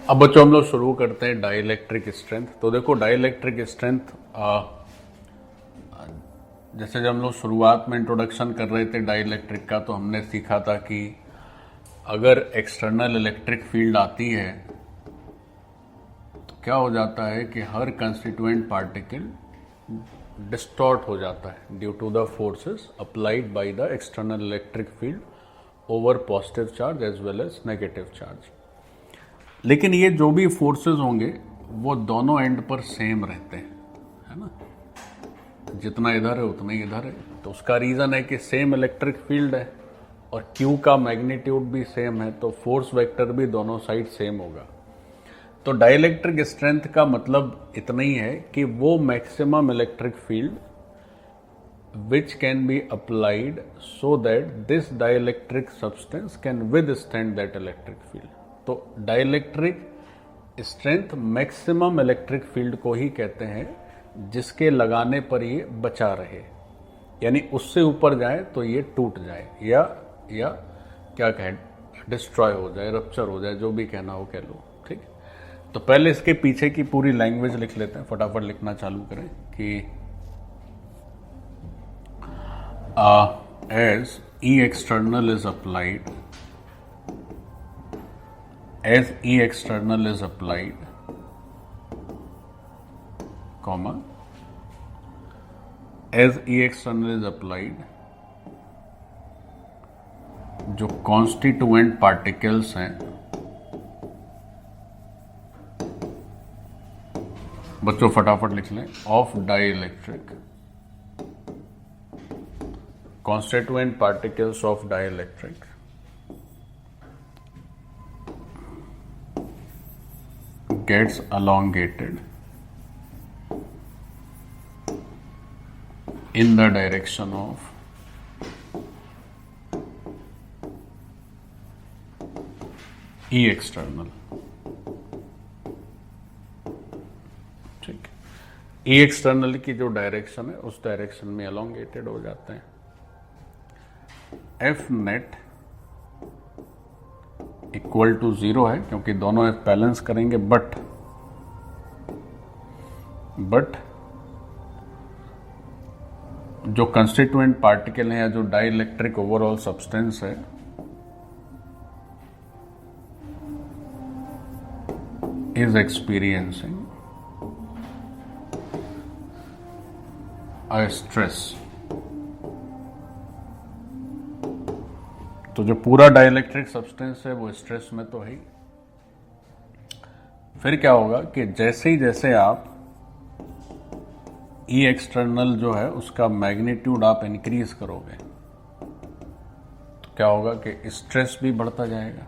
अब बच्चों हम लोग शुरू करते हैं डाइलेक्ट्रिक स्ट्रेंथ। तो देखो डाइलेक्ट्रिक स्ट्रेंथ, जैसे जब हम लोग शुरुआत में इंट्रोडक्शन कर रहे थे डाइलेक्ट्रिक का, तो हमने सीखा था कि अगर एक्सटर्नल इलेक्ट्रिक फील्ड आती है तो क्या हो जाता है कि हर कंस्टिट्यूएंट पार्टिकल डिस्टॉर्ट हो जाता है due to the forces applied by the external electric field over positive charge as well as negative charge. लेकिन ये जो भी फोर्सेस होंगे वो दोनों एंड पर सेम रहते हैं, है ना, जितना इधर है उतना ही इधर है। तो उसका रीजन है कि सेम इलेक्ट्रिक फील्ड है और Q का मैग्नीट्यूड भी सेम है, तो फोर्स वेक्टर भी दोनों साइड सेम होगा। तो डाइलेक्ट्रिक स्ट्रेंथ का मतलब इतना ही है कि वो maximum electric field which can be applied so that this dielectric substance can withstand that electric field। तो dielectric strength maximum electric field को ही कहते हैं जिसके लगाने पर ये बचा रहे, यानी उससे ऊपर जाए तो ये टूट जाए या क्या कहें, डिस्ट्रॉय हो जाए, रप्चर हो जाए, जो भी कहना हो कह लो। ठीक, तो पहले इसके पीछे की पूरी लैंग्वेज लिख लेते हैं, फटाफट लिखना चालू करें कि as E external is applied, as E external is applied, comma, as E external is applied, जो कॉन्स्टिट्यूएंट पार्टिकल्स हैं, बच्चों फटाफट लिख लें, of dielectric, constituent particles of dielectric gets elongated in the direction of E external। ठीक, E external की जो direction है उस डायरेक्शन में elongated हो जाते हैं। एफ नेट इक्वल टू 0 है क्योंकि दोनों एफ बैलेंस करेंगे, बट जो कंस्टिट्यूएंट पार्टिकल है या जो डाइलेक्ट्रिक ओवरऑल सब्सटेंस है इज एक्सपीरियंसिंग अ स्ट्रेस। तो जो पूरा डाइलेक्ट्रिक सब्सटेंस है वो स्ट्रेस में तो है ही। फिर क्या होगा कि जैसे आप ई एक्सटर्नल जो है उसका मैग्नीट्यूड आप इंक्रीज करोगे तो क्या होगा कि स्ट्रेस भी बढ़ता जाएगा।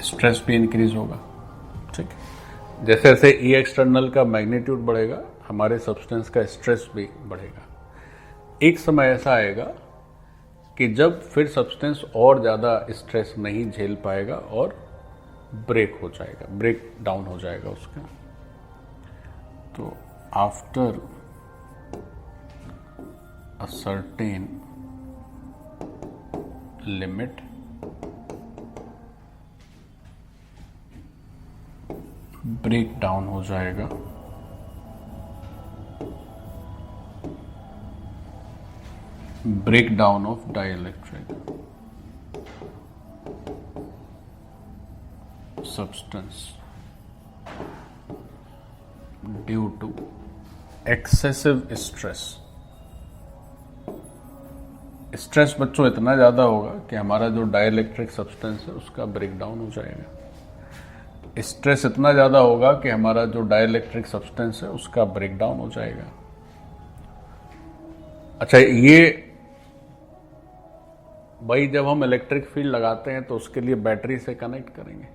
स्ट्रेस भी इंक्रीज होगा। ठीक, जैसे जैसे ई एक्सटर्नल का मैग्नीट्यूड बढ़ेगा हमारे सब्सटेंस का स्ट्रेस भी बढ़ेगा। एक समय ऐसा आएगा कि जब फिर सब्सटेंस और ज़्यादा स्ट्रेस नहीं झेल पाएगा और ब्रेक हो जाएगा, ब्रेक डाउन हो जाएगा उसका। तो after a certain limit break down हो जाएगा, break down of dielectric substance due to excessive stress. Stress बच्चों इतना ज्यादा होगा कि हमारा जो डाइलेक्ट्रिक सब्सटेंस है उसका ब्रेक डाउन हो जाएगा। स्ट्रेस इतना ज़्यादा होगा कि हमारा जो डाइलेक्ट्रिक सब्सटेंस है उसका ब्रेकडाउन हो जाएगा। अच्छा, ये भाई जब हम इलेक्ट्रिक फील्ड लगाते हैं तो उसके लिए बैटरी से कनेक्ट करेंगे,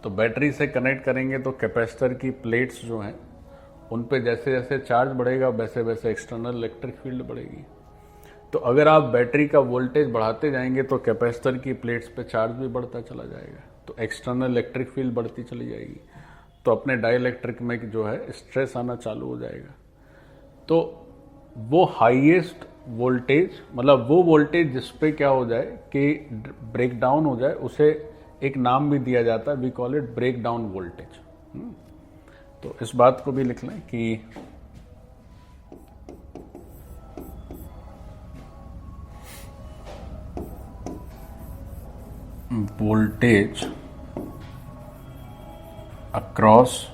तो बैटरी से कनेक्ट करेंगे तो कैपेसिटर की प्लेट्स जो हैं उन पे जैसे जैसे चार्ज बढ़ेगा वैसे वैसे एक्सटर्नल इलेक्ट्रिक फील्ड बढ़ेगी। तो अगर आप बैटरी का वोल्टेज बढ़ाते जाएंगे तो कैपेसिटर की प्लेट्स पे चार्ज भी बढ़ता चला जाएगा, तो एक्सटर्नल इलेक्ट्रिक फील्ड बढ़ती चली जाएगी, तो अपने डाइलेक्ट्रिक में जो है स्ट्रेस आना चालू हो जाएगा। तो वो हाईएस्ट वोल्टेज, मतलब वो वोल्टेज जिस पे क्या हो जाए कि ब्रेक डाउन हो जाए, उसे एक नाम भी दिया जाता है, we call it break down voltage. तो इस बात को भी लिख लें कि वोल्टेज अक्रॉस,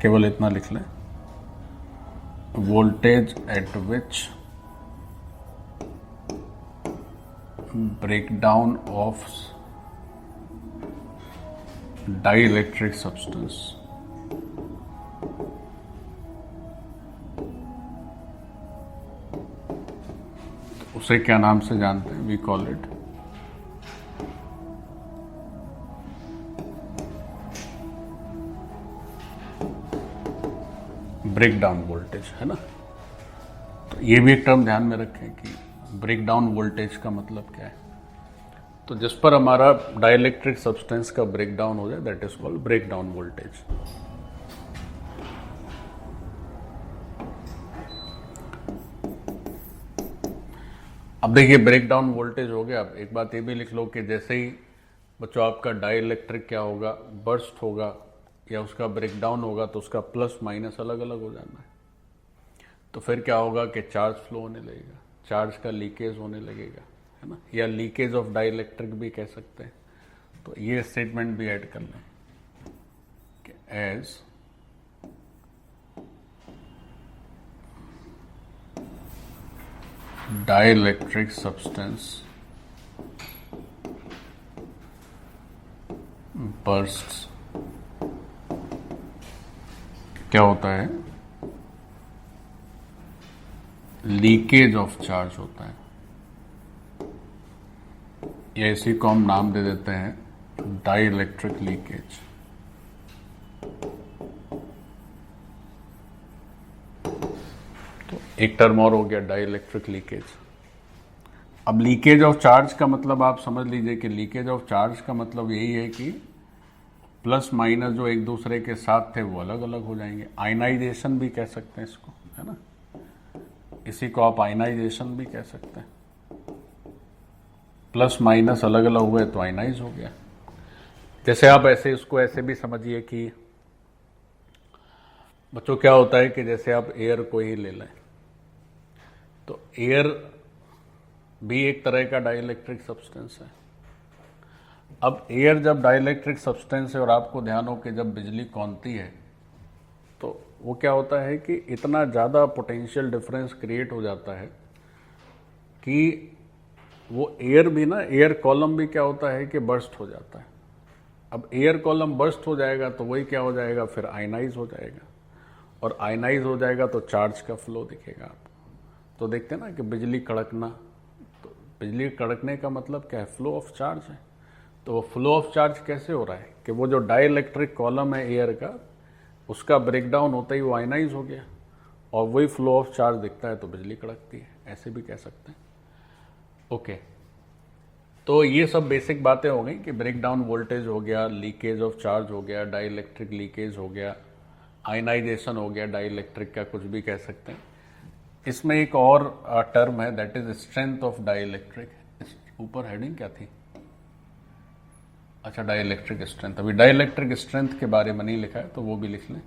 केवल इतना लिख लें, voltage at which breakdown of dielectric substance उसे क्या नाम से जानते हैं? We call it break down voltage, है ना। तो ये भी एक टर्म ध्यान में रखें कि ब्रेक डाउन वोल्टेज का मतलब क्या है। तो जिस पर हमारा डाइलेक्ट्रिक सब्सटेंस का ब्रेक डाउन हो जाए, that is called break down voltage. अब देखिए ब्रेक डाउन वोल्टेज हो गया। अब एक बात ये भी लिख लो कि जैसे ही बच्चों आपका डाइलेक्ट्रिक क्या होगा, बर्स्ट होगा या उसका ब्रेक डाउन होगा, तो उसका प्लस माइनस अलग अलग हो जाना है। तो फिर क्या होगा कि चार्ज फ्लो होने लगेगा, चार्ज का लीकेज होने लगेगा, है ना, या लीकेज ऑफ डाइलेक्ट्रिक भी कह सकते हैं। तो ये स्टेटमेंट भी ऐड कर लें कि एज डाइलेक्ट्रिक सब्सटेंस बर्स्ट्स, क्या होता है, लीकेज ऑफ चार्ज होता है, या इसी को हम नाम दे देते हैं डाइलेक्ट्रिक लीकेज। तो एक टर्म और हो गया डाइलेक्ट्रिक लीकेज। अब लीकेज ऑफ चार्ज का मतलब आप समझ लीजिए कि लीकेज ऑफ चार्ज का मतलब यही है कि प्लस माइनस जो एक दूसरे के साथ थे वो अलग अलग हो जाएंगे। आयनाइजेशन भी कह सकते हैं इसको, है ना, इसी को आप आयनाइजेशन भी कह सकते हैं। प्लस माइनस अलग अलग हुए तो आयनाइज हो गया। जैसे आप ऐसे इसको ऐसे भी समझिए कि बच्चों क्या होता है कि जैसे आप एयर को ही ले लें, तो एयर भी एक तरह का डाइलेक्ट्रिक सब्सटेंस है। अब एयर जब डाइलेक्ट्रिक सब्सटेंस है और आपको ध्यान हो कि जब बिजली कौनती है तो वो क्या होता है कि इतना ज़्यादा पोटेंशियल डिफरेंस क्रिएट हो जाता है कि वो एयर भी ना, एयर कॉलम भी क्या होता है कि बर्स्ट हो जाता है। अब एयर कॉलम बर्स्ट हो जाएगा तो वही क्या हो जाएगा, फिर आयनाइज हो जाएगा, और आयनाइज हो जाएगा तो चार्ज का फ्लो दिखेगा आपको। तो देखते हैं ना कि बिजली कड़कना, तो बिजली कड़कने का मतलब क्या है, फ्लो ऑफ चार्ज है। तो वो फ्लो ऑफ चार्ज कैसे हो रहा है कि वो जो डाइलेक्ट्रिक कॉलम है एयर का, उसका ब्रेकडाउन होता ही वो आयनाइज हो गया, और वही फ्लो ऑफ चार्ज दिखता है तो बिजली कड़कती है, ऐसे भी कह सकते हैं। ओके, तो ये सब बेसिक बातें हो गई कि ब्रेकडाउन वोल्टेज हो गया, लीकेज ऑफ चार्ज हो गया, डाइलेक्ट्रिक लीकेज हो गया, आयनाइजेशन हो गया, डाइलेक्ट्रिक का कुछ भी कह सकते हैं। इसमें एक और टर्म है, that is strength of dielectric. ऊपर हेडिंग क्या थी, अच्छा डाइलेक्ट्रिक स्ट्रेंथ। अभी डाइलेक्ट्रिक स्ट्रेंथ के बारे में नहीं लिखा है तो वो भी लिख लें।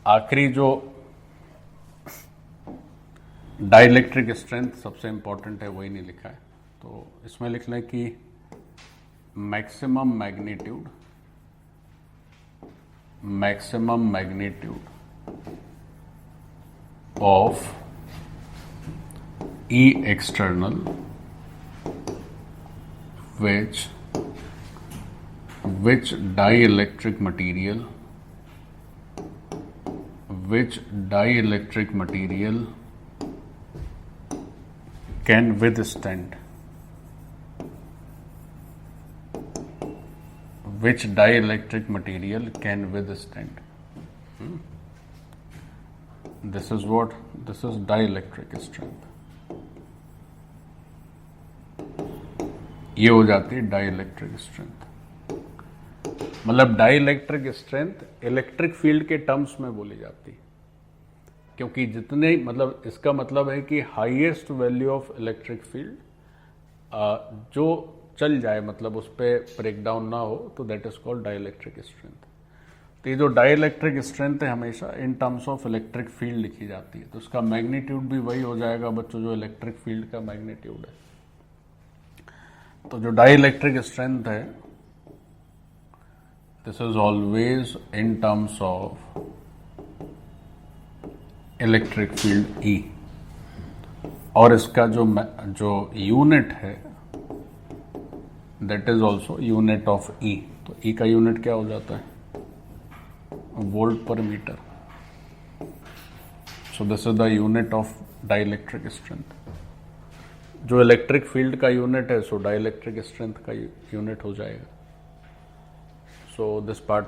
आखिरी जो डाइलेक्ट्रिक स्ट्रेंथ सबसे इंपॉर्टेंट है वही नहीं लिखा है, तो इसमें लिख लें कि maximum magnitude of E external which dielectric material can withstand, which dielectric material can withstand. This is what? This is dielectric strength. ये हो जाती है डाइलेक्ट्रिक स्ट्रेंथ। मतलब डाइलेक्ट्रिक स्ट्रेंथ इलेक्ट्रिक फील्ड के टर्म्स में बोली जाती है, क्योंकि जितने मतलब इसका मतलब है कि highest value of electric field जो चल जाए, मतलब उस पर ब्रेक डाउन ना हो, तो that is called dielectric strength. तो ये जो डाइलेक्ट्रिक स्ट्रेंथ है हमेशा इन टर्म्स ऑफ इलेक्ट्रिक फील्ड लिखी जाती है, तो उसका मैग्नीट्यूड भी वही हो जाएगा बच्चों जो इलेक्ट्रिक फील्ड का मैग्नीट्यूड है। तो जो डाइलेक्ट्रिक स्ट्रेंथ है, this is always in terms of electric field E, और इसका जो यूनिट है that is also unit of E। तो E का यूनिट क्या हो जाता है? Volt per metre. So this is the unit of dielectric strength. जो इलेक्ट्रिक फील्ड का यूनिट है, सो डाइलेक्ट्रिक स्ट्रेंथ का यूनिट हो जाएगा। So this part